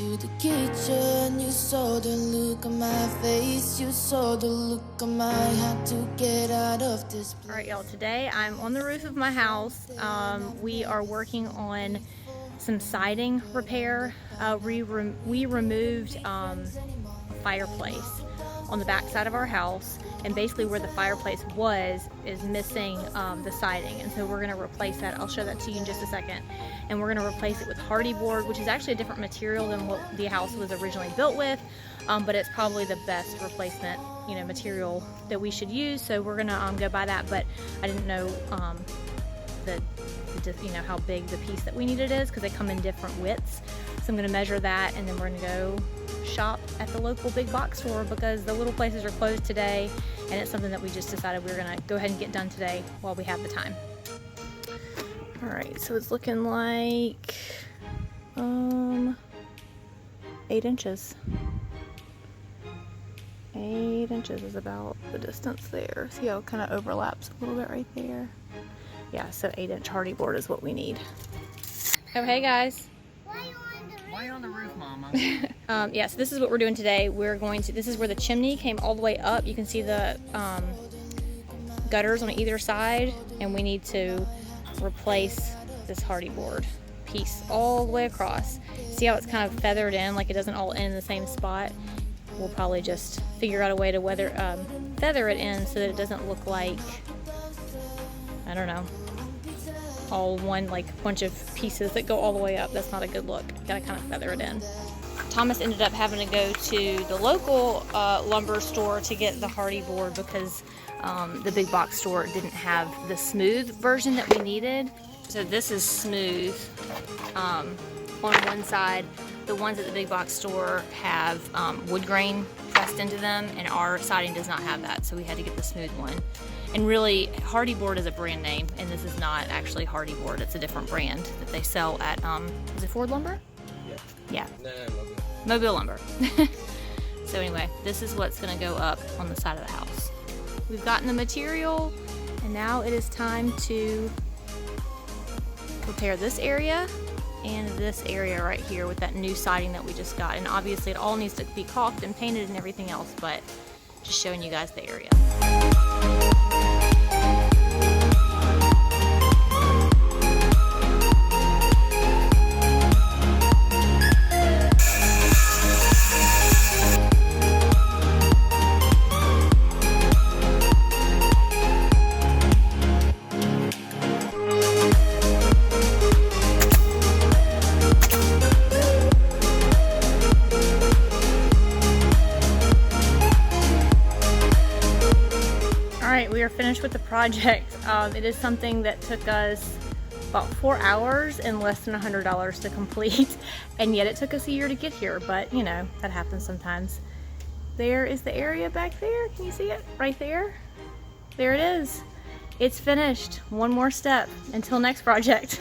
to the kitchen. You saw the look on my face. You saw the look on my heart to get out of this place. Alright y'all, today I'm on the roof of my house. We are working on some siding repair. We removed a fireplace on the back side of our house, and basically where the fireplace was is missing the siding, and so we're going to replace that. I'll show that to you in just a second. And we're going to replace it with hardy board, which is actually a different material than what the house was originally built with, but it's probably the best replacement, you know, material that we should use. So we're going to go buy that, but I didn't know you know how big the piece that we needed is, because they come in different widths. So I'm going to measure that, and then we're going to go shop at the local big box store because the little places are closed today, and it's something that we just decided we were going to go ahead and get done today while we have the time. Alright, so it's looking like 8 inches. 8 inches is about the distance there. See how it kind of overlaps a little bit right there? Yeah, so 8-inch hardy board is what we need. Oh, hey guys. Why on the roof, Mama? Yeah, so this is what we're doing today. This is where the chimney came all the way up. You can see the gutters on either side, and we need to replace this hardy board piece all the way across. See how it's kind of feathered in, like it doesn't all end in the same spot? We'll probably just figure out a way to feather it in so that it doesn't look like, I don't know, all one like bunch of pieces that go all the way up. That's not a good look. You gotta kind of feather it in. Thomas ended up having to go to the local lumber store to get the hardy board because the big box store didn't have the smooth version that we needed. So this is smooth on one side. The ones at the big box store have wood grain pressed into them, and our siding does not have that, so we had to get the smooth one. And really, hardy board is a brand name, and this is not actually hardy board. It's a different brand that they sell at, is it Ford Lumber? Yeah. No, Mobile Lumber. So anyway, this is what's going to go up on the side of the house. We've gotten the material, and now it is time to repair this area and this area right here with that new siding that we just got. And obviously it all needs to be caulked and painted and everything else, but just showing you guys the area. We are finished with the project. It is something that took us about 4 hours and less than $100 to complete, and yet it took us a year to get here, but you know, that happens sometimes. There is the area back there. Can you see it? Right there? There it is. It's finished. One more step until next project.